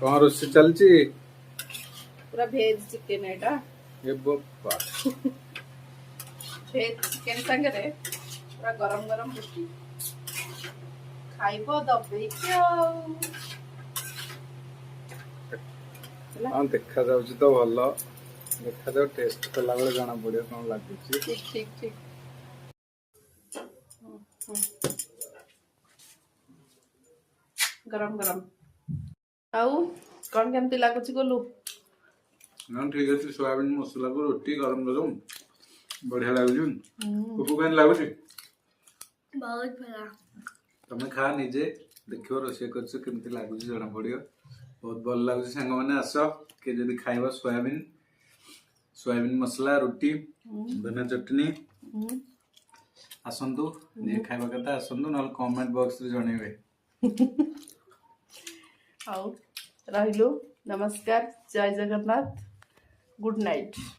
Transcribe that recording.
कौन रोषे चलची पूरा भेज चिकेन एटा ये बापा भेज चिकेन संगे पूरा गरम गरम रुटी खाइबो दबे हाँ देखा जाउची तो भलो देखा जाउ टेस्ट कला बेले जाना पड़ियो कौन लागुची ठीक ठीक ठीक गरम गरम आउ कौन केमती लागुची गोलू ना ठीक है सोयाबीन मसला को रोटी गरम गरम बढ़िया लागुची कुकु केन लागुची बहुत भला तमे खा निजे देखियो रोषे करछ केमती लागुची जाना पड़ियो बहुत भल लागुची संग माने आसो के जदी खाइबा सोयाबीन मसला रोटी धनिया चटनी आसंतु जे खाइबा कथा आसंतु नल कमेंट बॉक्स रे जणेबे आउ रहिलु नमस्कार जय जगन्नाथ गुड नाइट।